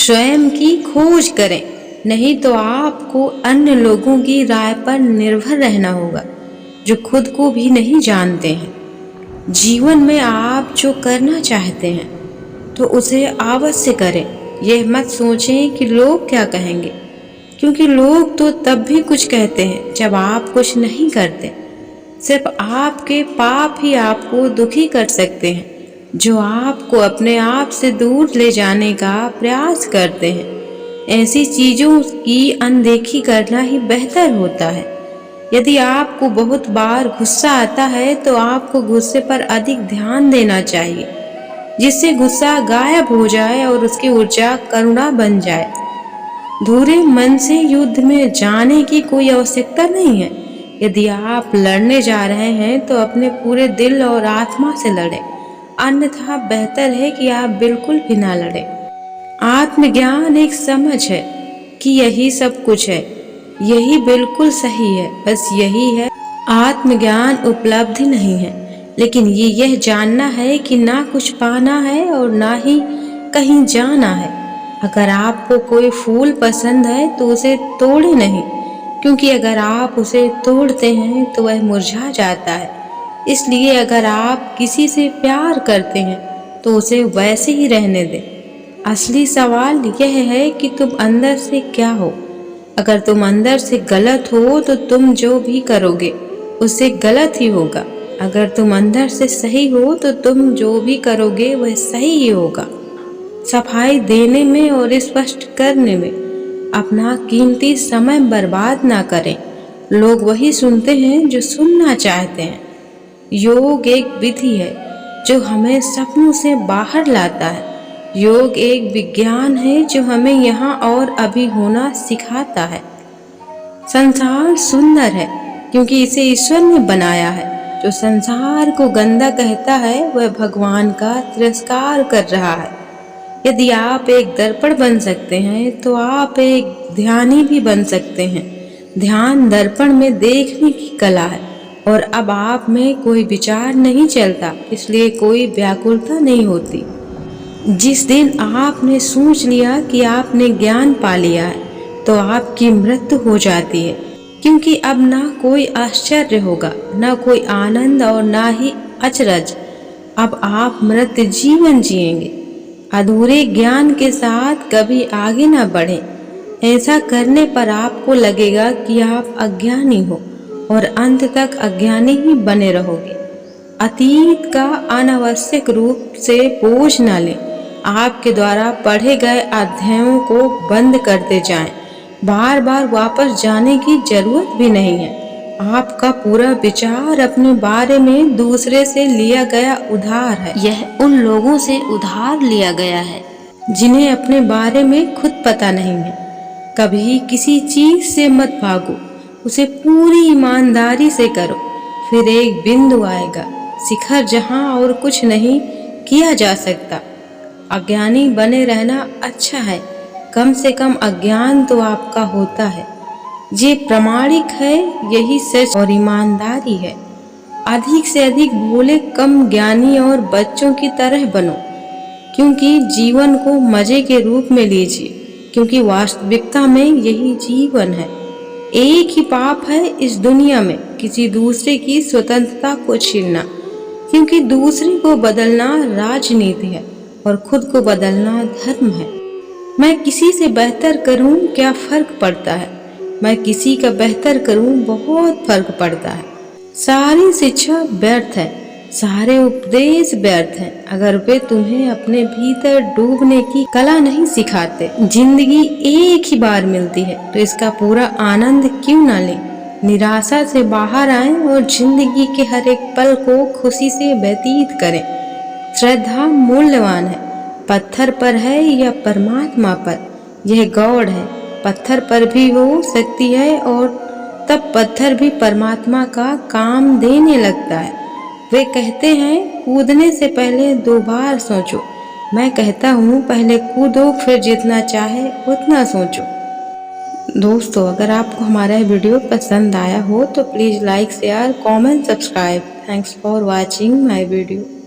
स्वयं की खोज करें, नहीं तो आपको अन्य लोगों की राय पर निर्भर रहना होगा जो खुद को भी नहीं जानते हैं। जीवन में आप जो करना चाहते हैं तो उसे अवश्य करें। यह मत सोचें कि लोग क्या कहेंगे, क्योंकि लोग तो तब भी कुछ कहते हैं जब आप कुछ नहीं करते। सिर्फ आपके पाप ही आपको दुखी कर सकते हैं, जो आपको अपने आप से दूर ले जाने का प्रयास करते हैं। ऐसी चीज़ों की अनदेखी करना ही बेहतर होता है। यदि आपको बहुत बार गुस्सा आता है तो आपको गुस्से पर अधिक ध्यान देना चाहिए, जिससे गुस्सा गायब हो जाए और उसकी ऊर्जा करुणा बन जाए। धूरे मन से युद्ध में जाने की कोई आवश्यकता नहीं है। यदि आप लड़ने जा रहे हैं तो अपने पूरे दिल और आत्मा से लड़ें, अन्यथा बेहतर है कि आप बिल्कुल भी ना लड़ें। आत्मज्ञान एक समझ है कि यही सब कुछ है, यही बिल्कुल सही है, बस यही है। आत्मज्ञान उपलब्धि नहीं है, लेकिन ये यह जानना है कि ना कुछ पाना है और ना ही कहीं जाना है। अगर आपको कोई फूल पसंद है तो उसे तोड़े नहीं, क्योंकि अगर आप उसे तोड़ते हैं तो वह मुरझा जाता है। इसलिए अगर आप किसी से प्यार करते हैं तो उसे वैसे ही रहने दें। असली सवाल यह है कि तुम अंदर से क्या हो। अगर तुम अंदर से गलत हो तो तुम जो भी करोगे उससे गलत ही होगा। अगर तुम अंदर से सही हो तो तुम जो भी करोगे वह सही ही होगा। सफाई देने में और स्पष्ट करने में अपना कीमती समय बर्बाद ना करें। लोग वही सुनते हैं जो सुनना चाहते हैं। योग एक विधि है जो हमें सपनों से बाहर लाता है। योग एक विज्ञान है जो हमें यहाँ और अभी होना सिखाता है। संसार सुंदर है क्योंकि इसे ईश्वर ने बनाया है। जो संसार को गंदा कहता है वह भगवान का तिरस्कार कर रहा है। यदि आप एक दर्पण बन सकते हैं तो आप एक ध्यानी भी बन सकते हैं। ध्यान दर्पण में देखने की कला है, और अब आप में कोई विचार नहीं चलता, इसलिए कोई व्याकुलता नहीं होती। जिस दिन आपने सोच लिया कि आपने ज्ञान पा लिया है तो आपकी मृत्यु हो जाती है, क्योंकि अब ना कोई आश्चर्य होगा, ना कोई आनंद और ना ही अचरज। अब आप मृत जीवन जिएंगे। अधूरे ज्ञान के साथ कभी आगे ना बढ़ें। ऐसा करने पर आपको लगेगा कि आप अज्ञानी हो और अंत तक अज्ञानी ही बने रहोगे। अतीत का अनावश्यक रूप से बोझ न लें। आपके द्वारा पढ़े गए अध्यायों को बंद करते जाएं। बार बार वापस जाने की जरूरत भी नहीं है। आपका पूरा विचार अपने बारे में दूसरे से लिया गया उधार है। यह उन लोगों से उधार लिया गया है जिन्हें अपने बारे में खुद पता नहीं है। कभी किसी चीज से मत भागो, उसे पूरी ईमानदारी से करो। फिर एक बिंदु आएगा, शिखर जहां और कुछ नहीं किया जा सकता। अज्ञानी बने रहना अच्छा है, कम से कम अज्ञान तो आपका होता है। ये प्रामाणिक है, यही सच और ईमानदारी है। अधिक से अधिक भोले, कम ज्ञानी और बच्चों की तरह बनो, क्योंकि जीवन को मजे के रूप में लीजिए, क्योंकि वास्तविकता में यही जीवन है। एक ही पाप है इस दुनिया में, किसी दूसरे की स्वतंत्रता को छीनना, क्योंकि दूसरे को बदलना राजनीति है और खुद को बदलना धर्म है। मैं किसी से बेहतर करूं, क्या फर्क पड़ता है? मैं किसी का बेहतर करूं, बहुत फर्क पड़ता है। सारी शिक्षा व्यर्थ है, सारे उपदेश व्यर्थ हैं, अगर वे तुम्हें अपने भीतर डूबने की कला नहीं सिखाते। जिंदगी एक ही बार मिलती है तो इसका पूरा आनंद क्यों ना लें। निराशा से बाहर आएं और जिंदगी के हर एक पल को खुशी से व्यतीत करें। श्रद्धा मूल्यवान है, पत्थर पर है या परमात्मा पर, यह गौड़ है। पत्थर पर भी हो सकती है और तब पत्थर भी परमात्मा का काम देने लगता है। वे कहते हैं कूदने से पहले 2 बार सोचो। मैं कहता हूँ पहले कूदो, फिर जितना चाहे उतना सोचो। दोस्तों, अगर आपको हमारा वीडियो पसंद आया हो तो please like, share, comment, subscribe. Thanks for watching my video.